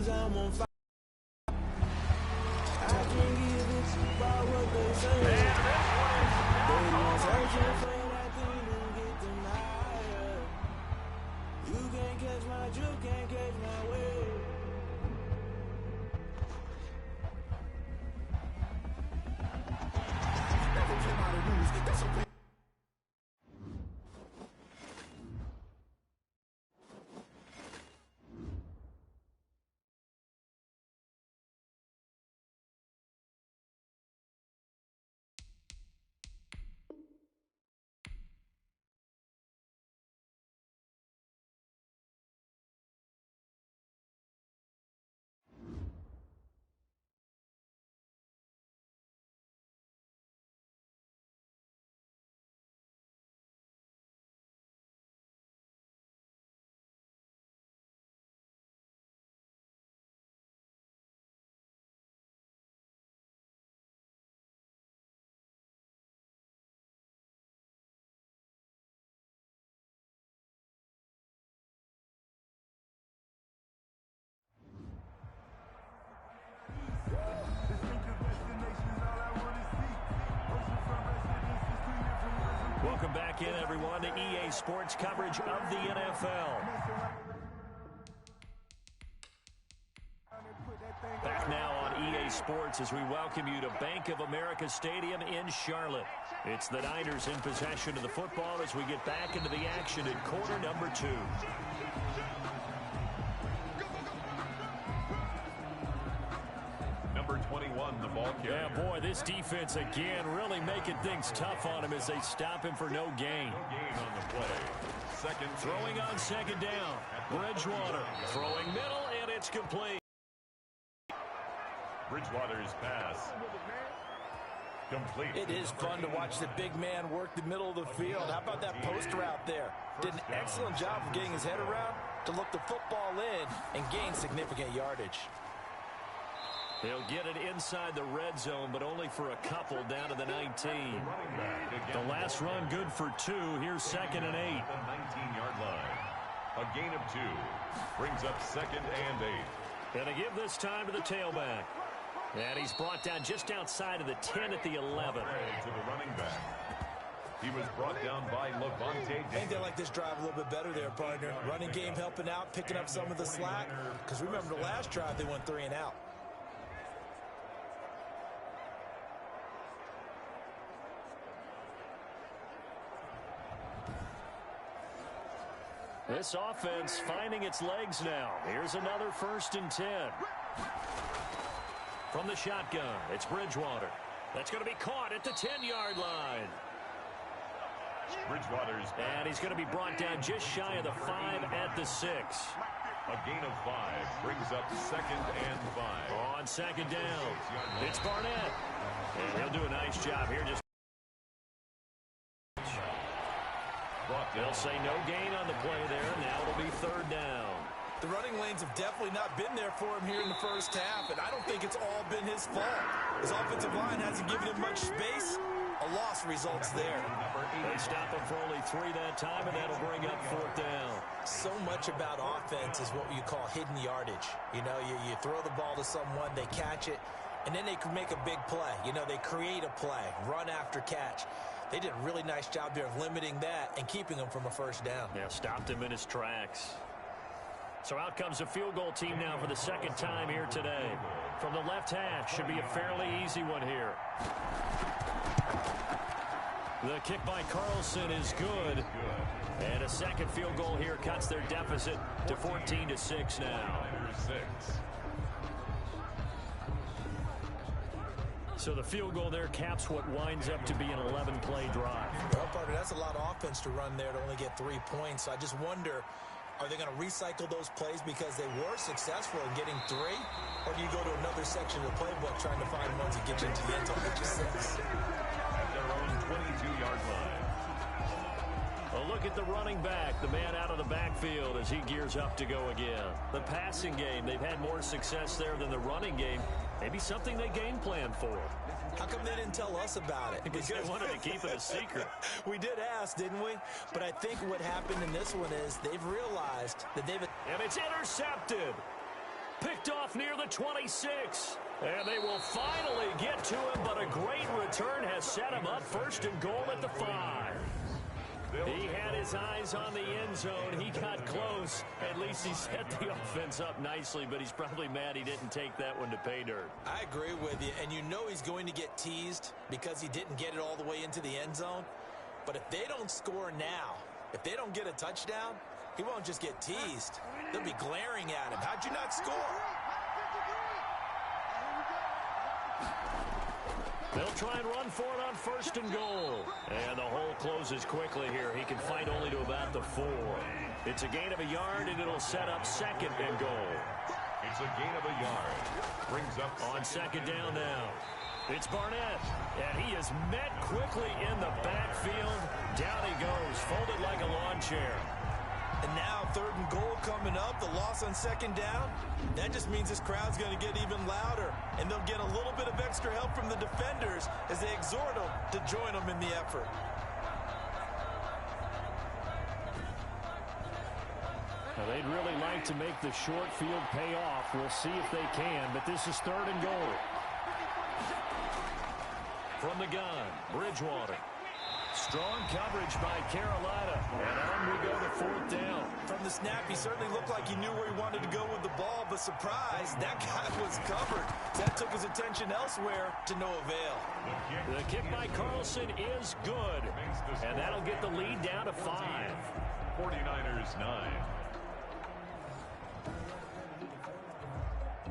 cause I'm on fire. I can't give it about what they say. They want searching for that thing to get them higher. You can't catch my drift, can't catch my wave. Never play by the rules, that's okay. Welcome back in, everyone, to EA Sports coverage of the NFL. Back now on EA Sports as we welcome you to Bank of America Stadium in Charlotte. It's the Niners in possession of the football as we get back into the action in quarter number 2. Number 21, the ball carrier. Yeah, boy, this defense again really making things tough on him as they stop him for no gain. No gain on the play. Second. Throwing on second down. Bridgewater throwing middle, and it's complete. Bridgewater's pass. Complete. It is fun to watch the big man work the middle of the field. How about that post route there? Did an excellent job of getting his head around to look the football in and gain significant yardage. He'll get it inside the red zone, but only for a couple down to the 19. The last run good for 2. Here's second and 8. The 19-yard line. A gain of 2. Brings up second and 8. And to give this time to the tailback. And he's brought down just outside of the 10 at the 11. To the running back. He was brought down by Levante. I think they like this drive a little bit better there, partner. Running game helping out, picking up some of the slack. Because remember the last drive, they went 3 and out. This offense finding its legs now. Here's another 1st and 10. From the shotgun, it's Bridgewater. That's going to be caught at the 10-yard line. Bridgewater's back. And he's going to be brought down just shy of the 5 at the 6. A gain of 5 brings up second and 5. On second down, it's Barnett. And he'll do a nice job here. They'll say no gain on the play there. Now it'll be 3rd down. The running lanes have definitely not been there for him here in the first half, and I don't think it's all been his fault. His offensive line hasn't given him much space. A loss results there. They stop him for only 3 that time, and that'll bring up 4th down. So much about offense is what you call hidden yardage. You know, you throw the ball to someone, they catch it, and then they can make a big play. You know, they create a play, run after catch. They did a really nice job there of limiting that and keeping him from a 1st down. Yeah, stopped him in his tracks. So out comes a field goal team now for the 2nd time here today. From the left hash, should be a fairly easy one here. The kick by Carlson is good. And a second field goal here cuts their deficit to 14-6 now. So the field goal there caps what winds up to be an 11-play drive. Well, partner, that's a lot of offense to run there to only get 3 points. So I just wonder, are they going to recycle those plays because they were successful in getting 3? Or do you go to another section of the playbook trying to find ones that get you into the end zone and get you 6? At their own 22-yard line. A look at the running back, the man out of the backfield as he gears up to go again. The passing game, they've had more success there than the running game. Maybe something they game plan for. How come they didn't tell us about it? Because they wanted to keep it a secret. We did ask, didn't we? But I think what happened in this one is they've realized that they've... And it's intercepted. Picked off near the 26. And they will finally get to him, but a great return has set him up first and goal at the 5. He had his eyes on the end zone. He got close. At least he set the offense up nicely, but he's probably mad he didn't take that one to pay dirt. I agree with you, and you know he's going to get teased because he didn't get it all the way into the end zone. But if they don't score now, if they don't get a touchdown, he won't just get teased. They'll be glaring at him. How'd you not score? They'll try and run for it on first and goal. And the hole closes quickly here. He can fight only to about the 4. It's a gain of a yard, and it'll set up second and goal. It's a gain of a yard. Brings up on second down now. It's Barnett, and he is met quickly in the backfield. Down he goes, folded like a lawn chair. And now third and goal coming up, the loss on second down. That just means this crowd's going to get even louder, and they'll get a little bit of extra help from the defenders as they exhort them to join them in the effort. Well, they'd really like to make the short field pay off. We'll see if they can, but this is third and goal. From the gun, Bridgewater. Strong coverage by Carolina, and on we go to fourth down. From the snap, he certainly looked like he knew where he wanted to go with the ball, but surprise, that guy was covered. That took his attention elsewhere to no avail. The kick by Carlson is good, and that'll get the lead down to 5. 49ers 9.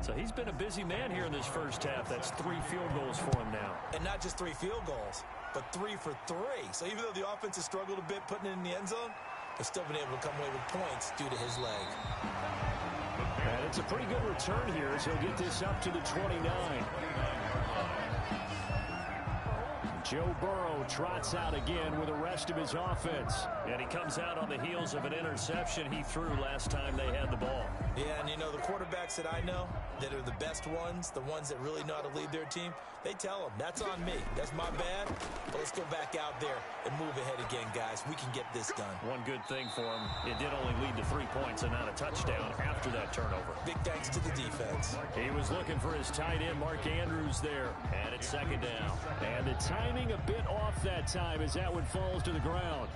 So he's been a busy man here in this first half. That's 3 field goals for him now. And not just 3 field goals, but 3 for 3. So even though the offense has struggled a bit putting it in the end zone, they've still been able to come away with points due to his leg. And it's a pretty good return here as he'll get this up to the 29. Joe Burrow trots out again with the rest of his offense. And he comes out on the heels of an interception he threw last time they had the ball. Yeah, and you know, the quarterbacks that I know that are the best ones, the ones that really know how to lead their team, they tell them, that's on me. That's my bad. But let's go back out there and move ahead again, guys. We can get this done. One good thing for him, it did only lead to 3 points and not a touchdown after that turnover. Big thanks to the defense. He was looking for his tight end, Mark Andrews, there. And it's second down. And the timing a bit off that time as that one falls to the ground.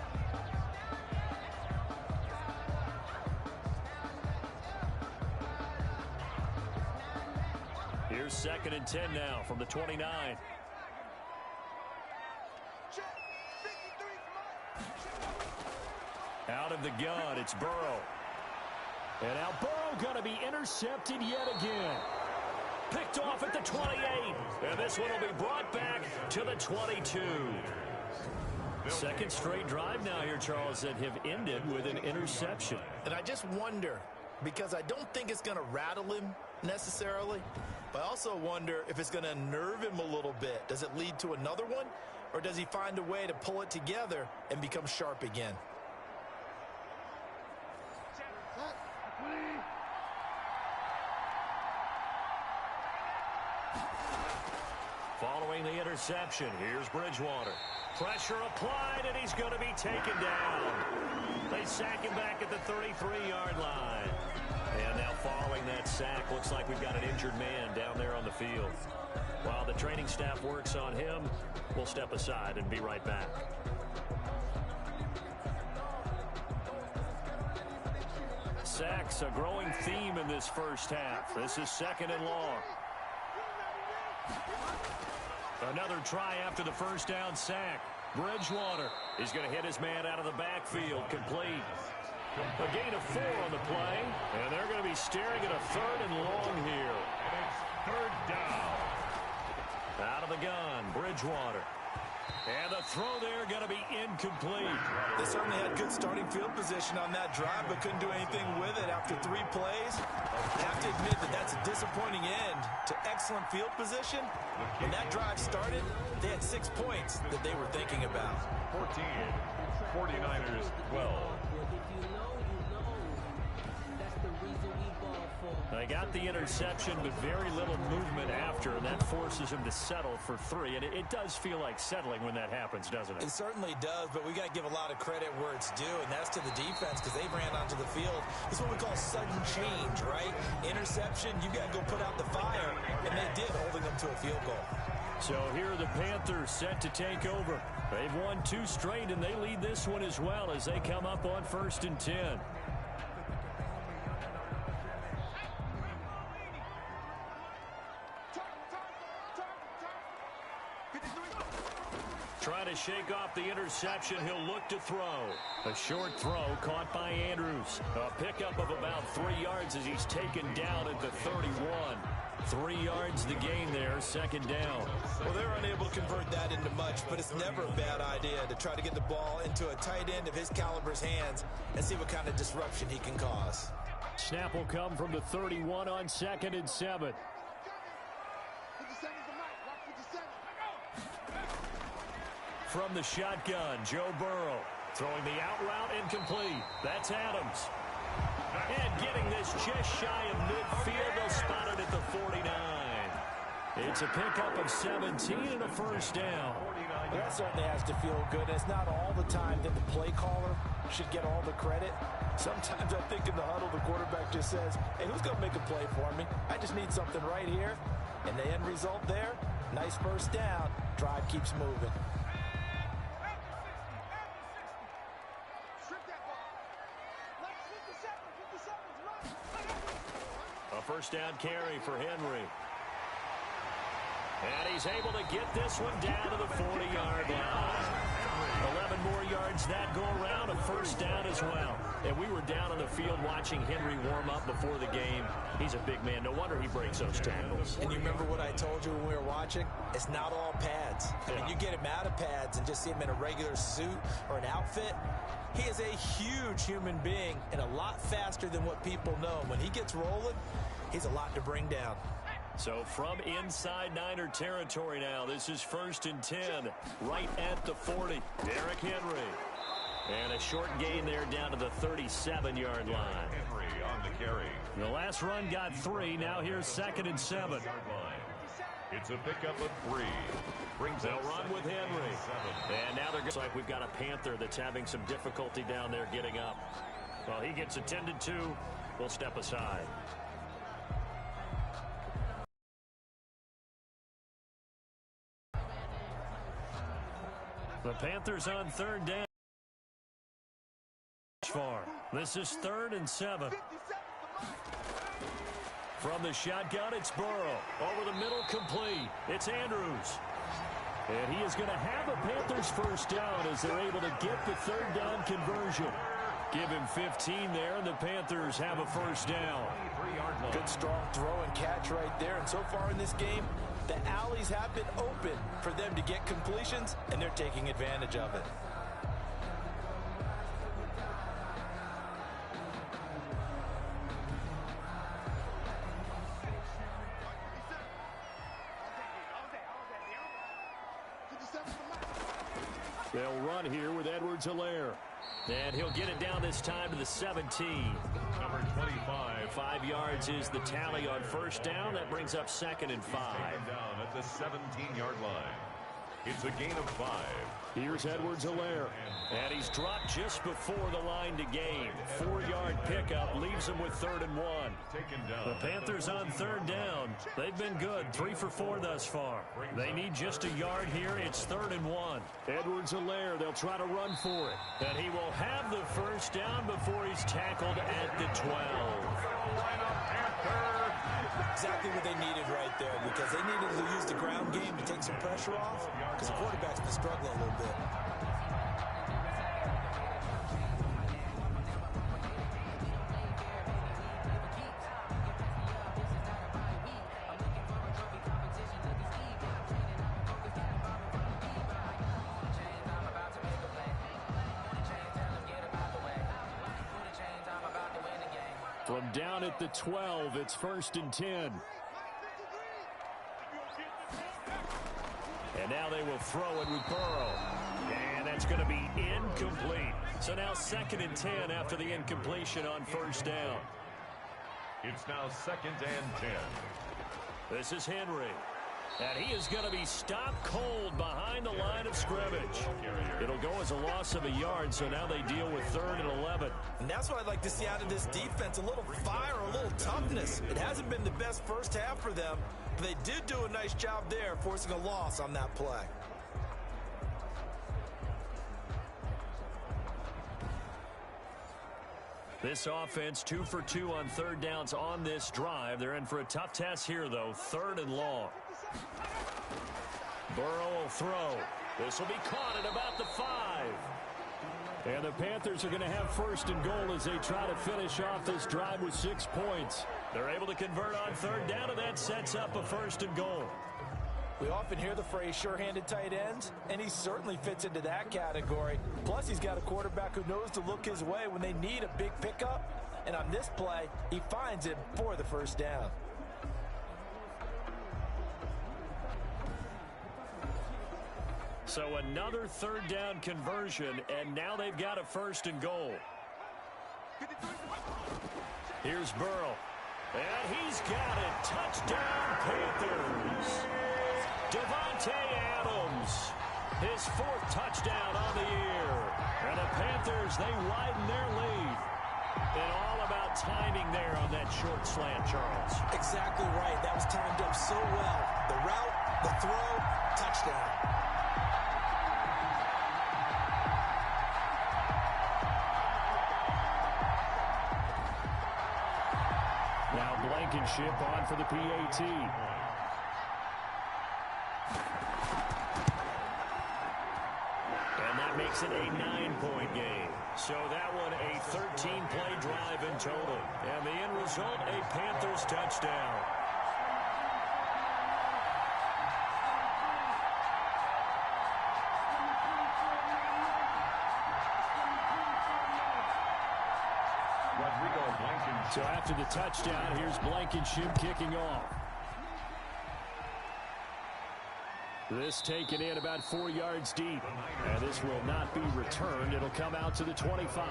Here's second and 10 now from the 29. Out of the gun, it's Burrow. And now Burrow going to be intercepted yet again. Picked off at the 28. And this one will be brought back to the 22. Second straight drive now here, Charles, that have ended with an interception. And I just wonder, because I don't think it's going to rattle him necessarily, but I also wonder if it's going to unnerve him a little bit. Does it lead to another one, or does he find a way to pull it together and become sharp again? Following the interception, here's Bridgewater. Pressure applied, and he's going to be taken down. They sack him back at the 33-yard line. And now following that sack, looks like we've got an injured man down there on the field. While the training staff works on him, we'll step aside and be right back. Sacks, a growing theme in this first half. This is second and long. Another try after the first down sack. Bridgewater is going to hit his man out of the backfield, complete. A gain of 4 on the play, and they're going to be staring at a third and long here. And it's third down. Out of the gun, Bridgewater. And the throw there going to be incomplete. They certainly had good starting field position on that drive, but couldn't do anything with it after 3 plays. I have to admit that that's a disappointing end to excellent field position. When that drive started, they had 6 points that they were thinking about. 14, 49ers 12. They got the interception, but very little movement after, and that forces him to settle for 3. And it does feel like settling when that happens, doesn't it? It certainly does, but we got to give a lot of credit where it's due, and that's to the defense because they ran onto the field. This is what we call sudden change, right? Interception, you got to go put out the fire, and they did, holding them to a field goal. So here are the Panthers set to take over. They've won 2 straight, and they lead this one as well as they come up on 1st and 10. Trying to shake off the interception. He'll look to throw. A short throw caught by Andrews. A pickup of about 3 yards as he's taken down at the 31. 3 yards the gain there, 2nd down. Well, they're unable to convert that into much, but it's never a bad idea to try to get the ball into a tight end of his caliber's hands and see what kind of disruption he can cause. Snap will come from the 31 on 2nd and 7. From the shotgun, Joe Burrow throwing the out route incomplete. That's Adams. And getting this just shy of midfield. They'll spot it at the 49. It's a pickup of 17 and a 1st down. Well, that certainly has to feel good. It's not all the time that the play caller should get all the credit. Sometimes I think in the huddle, the quarterback just says, hey, who's going to make a play for me? I just need something right here. And the end result there, nice 1st down. Drive keeps moving. A 1st down carry for Henry. And he's able to get this one down to the 40-yard line. 11 more yards that go around, a 1st down as well. And we were down on the field watching Henry warm up before the game. He's a big man. No wonder he breaks those tackles. And you remember what I told you when we were watching? It's not all pads. I mean, you get him out of pads and just see him in a regular suit or an outfit. He is a huge human being and a lot faster than what people know. When he gets rolling, he's a lot to bring down. So from inside Niner territory now, this is 1st and 10, right at the 40. Derrick Henry. And a short gain there down to the 37-yard line. Henry on the carry. The last run got 3. Now here's 2nd and 7. It's a pickup of 3. They'll run with Henry. And now they're like we've got a Panther that's having some difficulty down there getting up. Well, he gets attended to. We'll step aside. The Panthers on 3rd down. This is 3rd and 7. From the shotgun, it's Burrow. Over the middle, complete. It's Andrews. And he is going to have a Panthers 1st down as they're able to get the 3rd down conversion. Give him 15 there, and the Panthers have a 1st down. Good strong throw and catch right there. And so far in this game, the alleys have been open for them to get completions, and they're taking advantage of it. They'll run here with Edwards-Helaire. And he'll get it down this time to the 17. Number 25. 5 yards is the tally on 1st down. That brings up 2nd and 5. Down at the 17-yard line. It's a gain of 5. Here's Edwards-Helaire. And he's dropped just before the line to gain. 4-yard pickup leaves him with 3rd and 1. The Panthers on 3rd down. They've been good. 3 for 4 thus far. They need just a yard here. It's 3rd and 1. Edwards-Helaire, they'll try to run for it. And he will have the 1st down before he's tackled at the 12. Exactly what they needed right there, because they needed to use the ground game to take some pressure off, because the quarterback's been struggling a little bit. From down at the 12, it's 1st and 10. And now they will throw it with Burrow. And that's going to be incomplete. So now 2nd and 10 after the incompletion on 1st down. It's now 2nd and 10. This is Henry. And he is going to be stopped cold behind the line of scrimmage. It'll go as a loss of a yard, so now they deal with 3rd and 11. And that's what I'd like to see out of this defense, a little fire, a little toughness. It hasn't been the best first half for them, but they did do a nice job there, forcing a loss on that play. This offense 2 for 2 on 3rd downs on this drive. They're in for a tough test here, though. 3rd and long. Burrow will throw. This will be caught at about the 5. And the Panthers are going to have 1st and goal as they try to finish off this drive with 6 points. They're able to convert on 3rd down, and that sets up a 1st and goal. We often hear the phrase sure-handed tight ends, and he certainly fits into that category. Plus, he's got a quarterback who knows to look his way when they need a big pickup. And on this play, he finds it for the 1st down. So another 3rd down conversion, and now they've got a 1st and goal. Here's Burrow. And he's got it. Touchdown, Panthers. Devontae Adams, his 4th touchdown on the year. And the Panthers, they widen their lead. And all about timing there on that short slant, Charles. Exactly right. That was timed up so well. The route, the throw, touchdown. Now Blankenship on for the PAT. And that makes it a 9-point game. So that one a 13-play drive in total. And the end result, a Panthers touchdown. So after the touchdown, here's Blankenship kicking off. This taken in about 4 yards deep. And this will not be returned. It'll come out to the 25.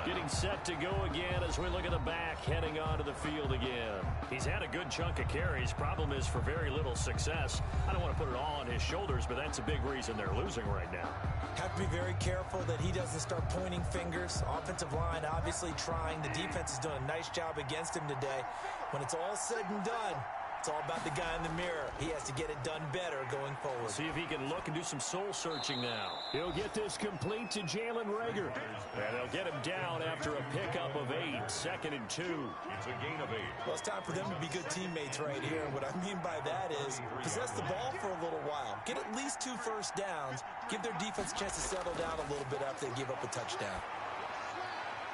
Getting set to go again as we look at the back heading onto the field again. He's had a good chunk of carries. Problem is for very little success. I don't want to put it all on his shoulders, but that's a big reason they're losing right now. Have to be very careful that he doesn't start pointing fingers. Offensive line obviously trying. The defense is doing a nice job against him today. When it's all said and done, it's all about the guy in the mirror. He has to get it done better going forward. See if he can look and do some soul-searching now. He'll get this complete to Jalen Reagor. And they'll get him down after a pickup of 8. 2nd and 2. It's a gain of 8. Well, it's time for them to be good teammates right here. What I mean by that is possess the ball for a little while. Get at least 2 first downs. Give their defense a chance to settle down a little bit after they give up a touchdown.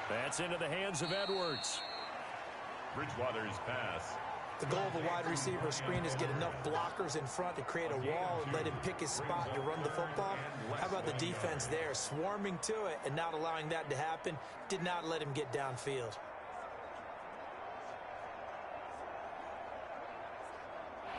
That's into the hands of Edwards. Bridgewater's pass. The goal of a wide receiver screen is get enough blockers in front to create a wall and let him pick his spot to run the football. How about the defense there, swarming to it and not allowing that to happen? Did not let him get downfield.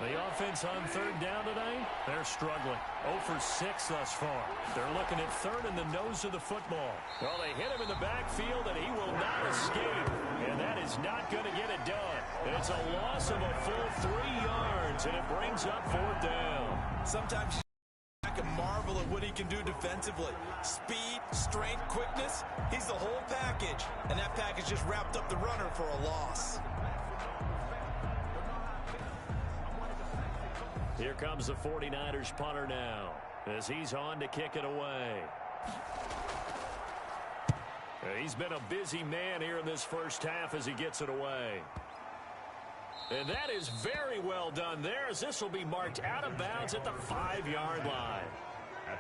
The offense on 3rd down today, they're struggling. 0 for 6 thus far. They're looking at 3rd in the nose of the football. Well, they hit him in the backfield, and he will not escape. And that is not going to get it done. It's a loss of a full 3 yards, and it brings up 4th down. Sometimes I can marvel at what he can do defensively. Speed, strength, quickness, he's the whole package. And that package just wrapped up the runner for a loss. Here comes the 49ers punter now as he's on to kick it away. He's been a busy man here in this first half as he gets it away. And that is very well done there as this will be marked out of bounds at the 5-yard line.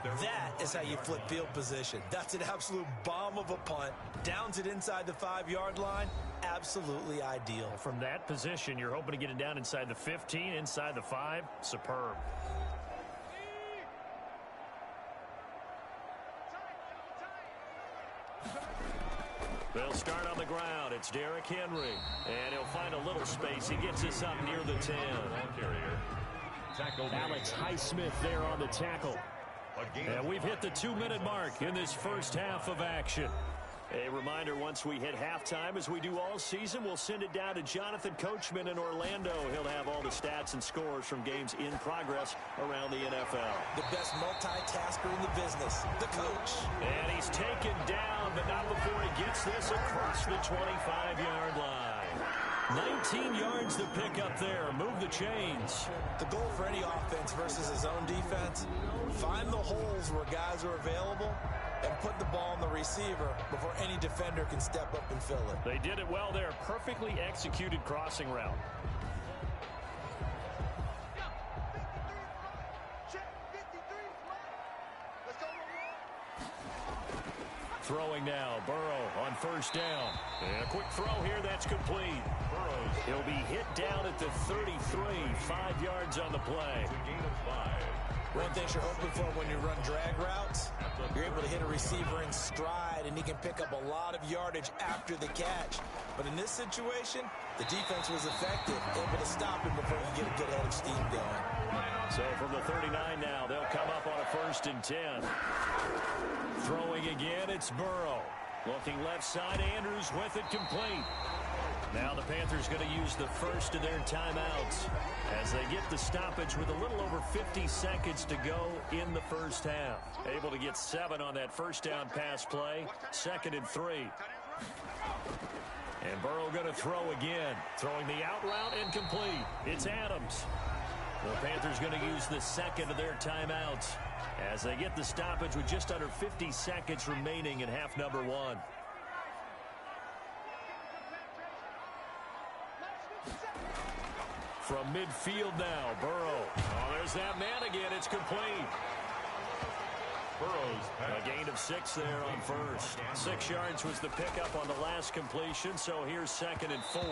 That is how you flip field position. That's an absolute bomb of a punt. Downs it inside the 5-yard line. Absolutely ideal. From that position, you're hoping to get it down inside the 15, inside the 5. Superb. They'll start on the ground. It's Derrick Henry. And he'll find a little space. He gets us up near the 10. Alex Highsmith there on the tackle. And we've hit the 2-minute mark in this first half of action. A reminder, once we hit halftime, as we do all season, we'll send it down to Jonathan Coachman in Orlando. He'll have all the stats and scores from games in progress around the NFL. The best multitasker in the business, the coach. And he's taken down, but not before he gets this across the 25-yard line. 19 yards to pick up there. Move the chains. The goal for any offense versus his own defense, find the holes where guys are available and put the ball on the receiver before any defender can step up and fill it. They did it well there. Perfectly executed crossing route. Throwing now, Burrow on first down. And a quick throw here, that's complete. Burrows. He'll be hit down at the 33, 5 yards on the play. Gain of 5. One thing you're hoping for when you run drag routes, you're able to hit a receiver in stride, and he can pick up a lot of yardage after the catch. But in this situation, the defense was effective, able to stop him before he could get a good head of steam going. So from the 39 now, they'll come up on a 1st and 10. Throwing again, it's Burrow. Looking left side, Andrews with it complete. Now the Panthers going to use the first of their timeouts as they get the stoppage with a little over 50 seconds to go in the first half. Able to get 7 on that first down pass play. 2nd and 3. And Burrow going to throw again. Throwing the out route incomplete. It's Adams. The Panthers going to use the 2nd of their timeouts as they get the stoppage with just under 50 seconds remaining in half number 1. From midfield now, Burrow. Oh, there's that man again. It's complete. Burrows. A gain of 6 there on first. 6 yards was the pickup on the last completion, so here's 2nd and 4.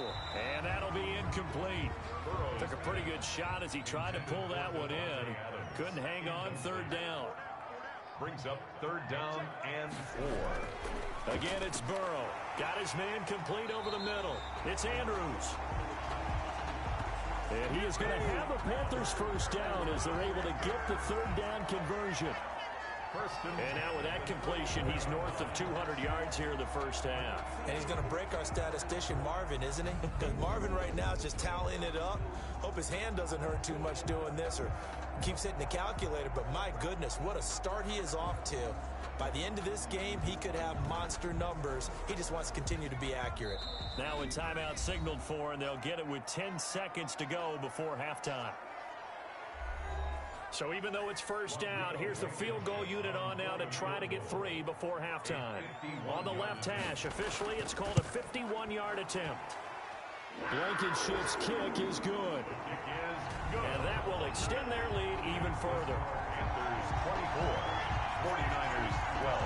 And that'll be incomplete. Burrows took a pretty good shot as he tried to pull that one in. Couldn't hang on 3rd down. Brings up 3rd down and 4. Again, it's Burrow. Got his man complete over the middle. It's Andrews. And he is going to have a Panthers first down as they're able to get the 3rd down conversion. And now with that completion, he's north of 200 yards here in the first half. And he's going to break our statistician, Marvin, isn't he? Because Marvin right now is just tallying it up. Hope his hand doesn't hurt too much doing this or keeps hitting the calculator. But my goodness, what a start he is off to. By the end of this game, he could have monster numbers. He just wants to continue to be accurate. Now a timeout signaled for, and they'll get it with 10 seconds to go before halftime. So even though it's first down, here's the field goal unit on now to try to get 3 before halftime. On the left hash, officially, it's called a 51-yard attempt. Blankenship's kick is good. And that will extend their lead even further. Panthers 24, 49ers 12.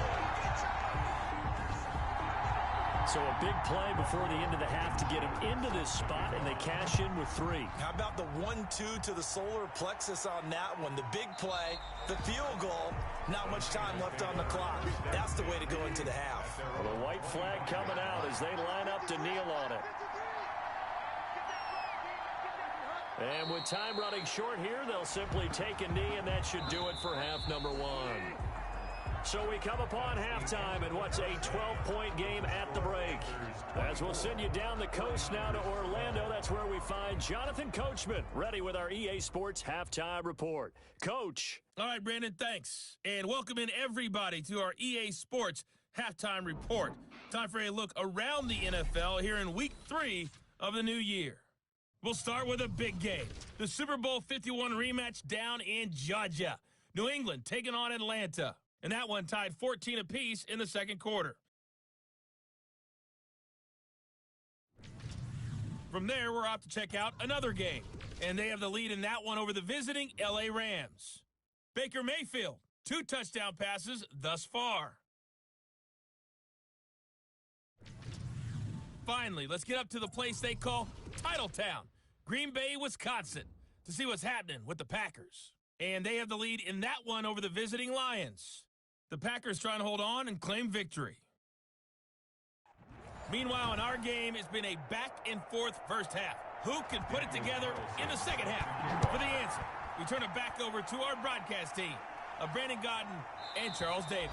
So a big play before the end of the half to get him into this spot, and they cash in with 3. How about the 1-2 to the solar plexus on that one? The big play, the field goal, not much time left on the clock. That's the way to go into the half. Well, the white flag coming out as they line up to kneel on it. And with time running short here, they'll simply take a knee, and that should do it for half number 1. So we come upon halftime in what's a 12-point game at the break. As we'll send you down the coast now to Orlando, that's where we find Jonathan Coachman, ready with our EA Sports Halftime Report. Coach. All right, Brandon, thanks. And welcome in everybody to our EA Sports Halftime Report. Time for a look around the NFL here in Week 3 of the new year. We'll start with a big game. The Super Bowl 51 rematch down in Georgia. New England taking on Atlanta. And that one tied 14 apiece in the second quarter. From there, we're off to check out another game. And they have the lead in that one over the visiting L.A. Rams. Baker Mayfield, 2 touchdown passes thus far. Finally, let's get up to the place they call Titletown, Green Bay, Wisconsin, to see what's happening with the Packers. And they have the lead in that one over the visiting Lions. The Packers trying to hold on and claim victory. Meanwhile, in our game, it's been a back-and-forth first half. Who can put it together in the second half? For the answer, we turn it back over to our broadcast team of Brandon Godden and Charles Davis.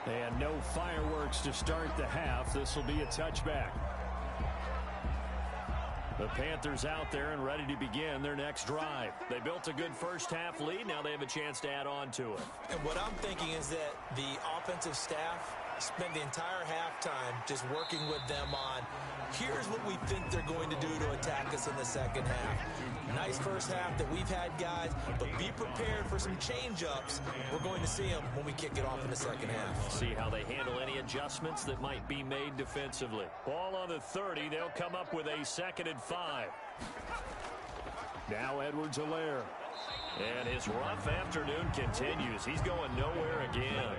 And no fireworks to start the half. This will be a touchback. The Panthers out there and ready to begin their next drive. They built a good first half lead. Now they have a chance to add on to it. And what I'm thinking is that the offensive staff spent the entire halftime just working with them on, here's what we think they're going to do to attack us in the second half. Nice first half that we've had, guys, but be prepared for some change-ups. We're going to see them when we kick it off in the second half. See how they handle any adjustments that might be made defensively. Ball on the 30. They'll come up with a 2nd and 5. Now Edwards-Helaire. And his rough afternoon continues. He's going nowhere again.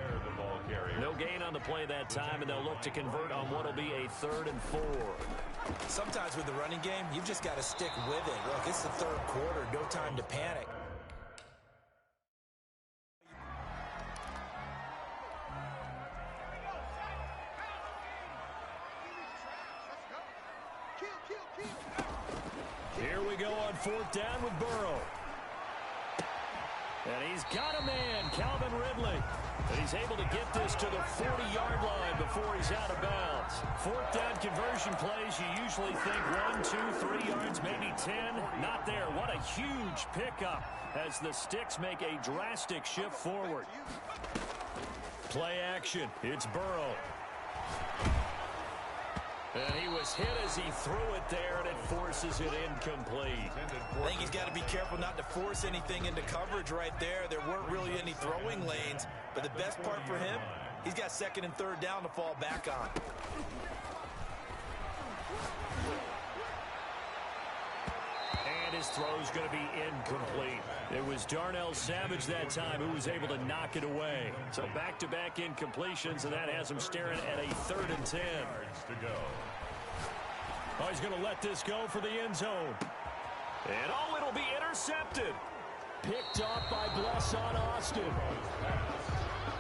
No gain on the play that time, and they'll look to convert on what will be a 3rd and 4. Sometimes with the running game, you've just got to stick with it. Look, it's the third quarter. No time to panic. Here we go on 4th down with Burrow. And he's got a man, Calvin Ridley. And he's able to get this to the 40-yard line before he's out of bounds. 4th down conversion plays, you usually think 1, 2, 3 yards, maybe 10. Not there. What a huge pickup as the Sticks make a drastic shift forward. Play action. It's Burrow. And he was hit as he threw it there, and it forces it incomplete. I think he's got to be careful not to force anything into coverage right there. There weren't really any throwing lanes, but the best part for him, he's got 2nd and 3rd down to fall back on. And his throw's going to be incomplete. It was Darnell Savage that time who was able to knock it away. So back-to-back incompletions, and that has him staring at a 3rd and 10. Oh, he's going to let this go for the end zone. And oh, it'll be intercepted. Picked off by Blesson Austin.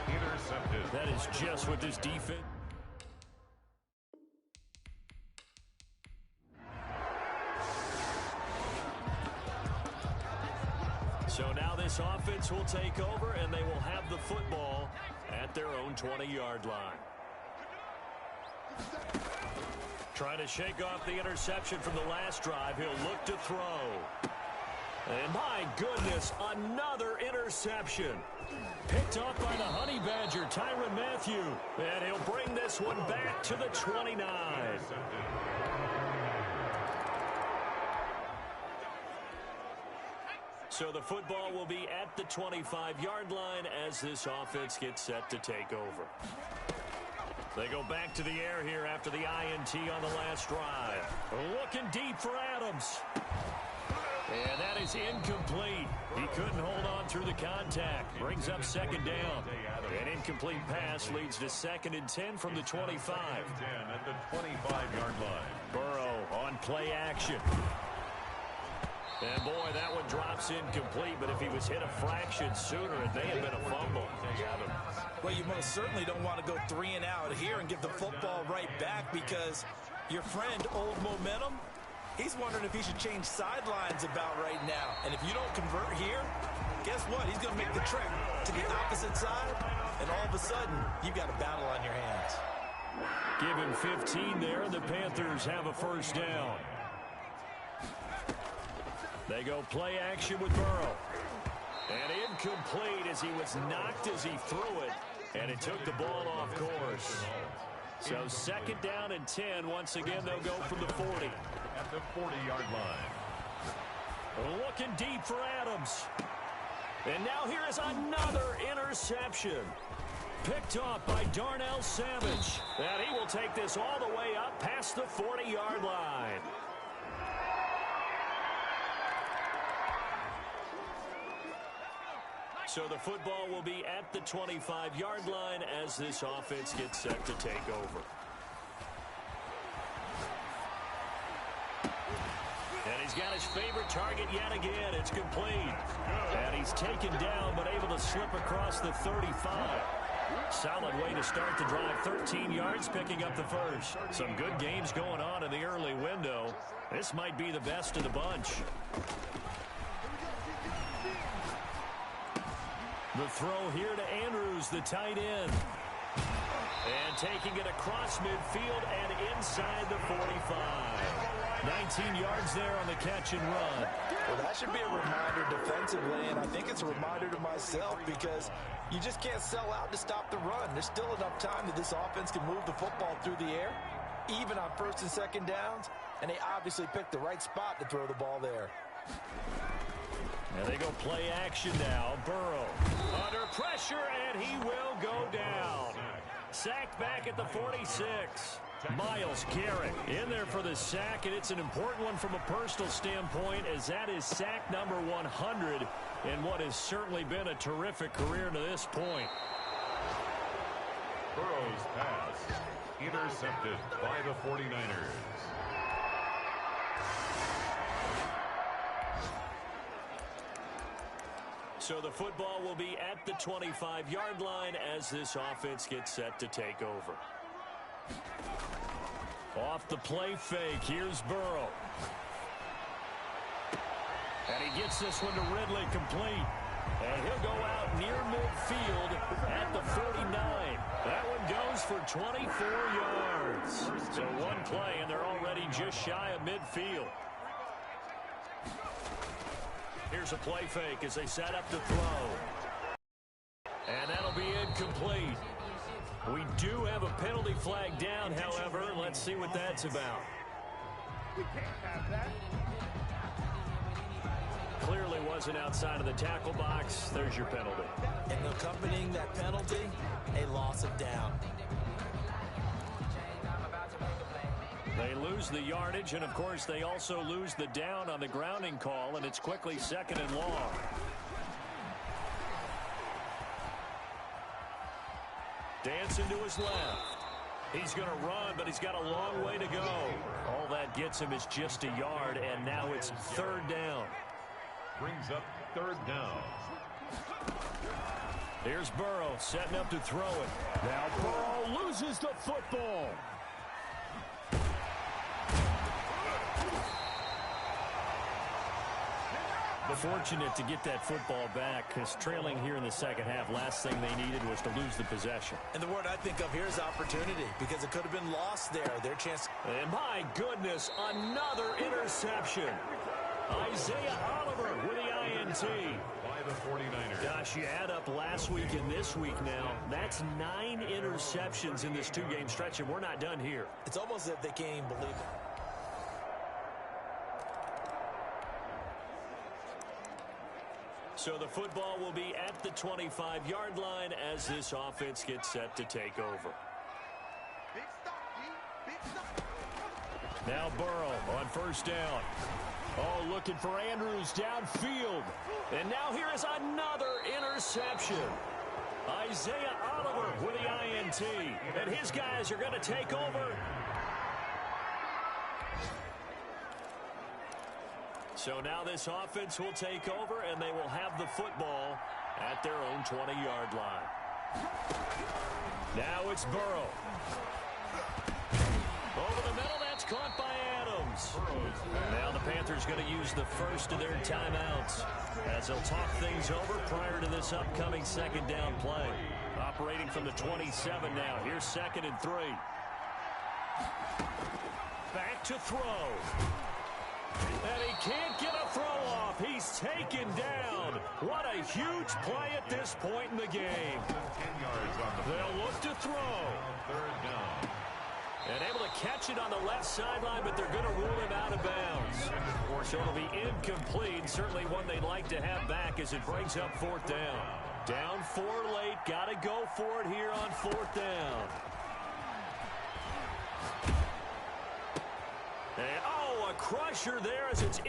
Intercepted. That is just what this defense... So now this offense will take over, and they will have the football at their own 20-yard line. Trying to shake off the interception from the last drive. He'll look to throw. And my goodness, another interception. Picked off by the Honey Badger, Tyrann Mathieu. And he'll bring this one back to the 29. So the football will be at the 25-yard line as this offense gets set to take over. They go back to the air here after the INT on the last drive. Looking deep for Adams. And that is incomplete. He couldn't hold on through the contact. Brings up 2nd down. An incomplete pass leads to 2nd and 10 from the 25. 10 at the 25-yard line. Burrow on play action. And boy, that one drops incomplete, but if he was hit a fraction sooner, it may have been a fumble. Well, you most certainly don't want to go 3 and out here and give the football right back, because your friend, Old Momentum, he's wondering if he should change sidelines about right now. And if you don't convert here, guess what? He's going to make the trek to the opposite side, and all of a sudden, you've got a battle on your hands. Give him 15 there, and the Panthers have a 1st down. They go play action with Burrow. And incomplete as he was knocked as he threw it. And it took the ball off course. So 2nd down and 10. Once again, they'll go from the 40. At the 40-yard line. Looking deep for Adams. And now here is another interception. Picked off by Darnell Savage. And he will take this all the way up past the 40-yard line. So the football will be at the 25-yard line as this offense gets set to take over. And he's got his favorite target yet again. It's complete. And he's taken down but able to slip across the 35. Solid way to start the drive. 13 yards, picking up the first. Some good games going on in the early window. This might be the best of the bunch. The throw here to Andrews, the tight end. And taking it across midfield and inside the 45. 19 yards there on the catch and run. Well, that should be a reminder defensively, and I think it's a reminder to myself because you just can't sell out to stop the run. There's still enough time that this offense can move the football through the air, even on first and second downs, and they obviously picked the right spot to throw the ball there. And they go play action now. Burrow under pressure, and he will go down. Sacked back at the 46. Myles Garrett in there for the sack, and it's an important one from a personal standpoint as that is sack number 100 in what has certainly been a terrific career to this point. Burrow's pass intercepted by the 49ers. So the football will be at the 25-yard line as this offense gets set to take over. Off the play fake, here's Burrow. And he gets this one to Ridley complete. And he'll go out near midfield at the 49. That one goes for 24 yards. So one play, and they're already just shy of midfield. Here's a play fake as they set up to throw. And that'll be incomplete. We do have a penalty flag down, however. Let's see what that's about. We can't have that. Clearly wasn't outside of the tackle box. There's your penalty. And accompanying that penalty, a loss of down. They lose the yardage, and of course they also lose the down on the grounding call, and it's quickly second and long. Dancing to his left. He's going to run, but he's got a long way to go. All that gets him is just a yard, and now it's third down. Brings up third down. Here's Burrow setting up to throw it. Now Burrow loses the football. Fortunate to get that football back because trailing here in the second half, last thing they needed was to lose the possession. And the word I think of here is opportunity because it could have been lost there. Their chance. And my goodness, another interception. Isaiah Oliver with the INT. By the 49ers. Gosh, you add up last week and this week now. That's 9 interceptions in this two-game stretch, and we're not done here. It's almost as if they can't even believe it. So the football will be at the 25-yard line as this offense gets set to take over. Now Burrow on first down. Oh, looking for Andrews downfield. And now here is another interception. Isaiah Oliver with the INT. And his guys are going to take over. So now this offense will take over, and they will have the football at their own 20-yard line. Now it's Burrow. Over the middle, that's caught by Adams. Now the Panthers going to use the first of their timeouts as they'll talk things over prior to this upcoming second down play. Operating from the 27 now. Here's 2nd and 3. Back to throw. And he can't get a throw off. He's taken down. What a huge play at this point in the game. 10 yards on the They'll look to throw. third down. And able to catch it on the left sideline, but they're going to rule him out of bounds. So it'll be incomplete. Certainly one they'd like to have back as it brings up 4th down. Down 4 late. Got to go for it here on 4th down. And, oh, a crusher there as it's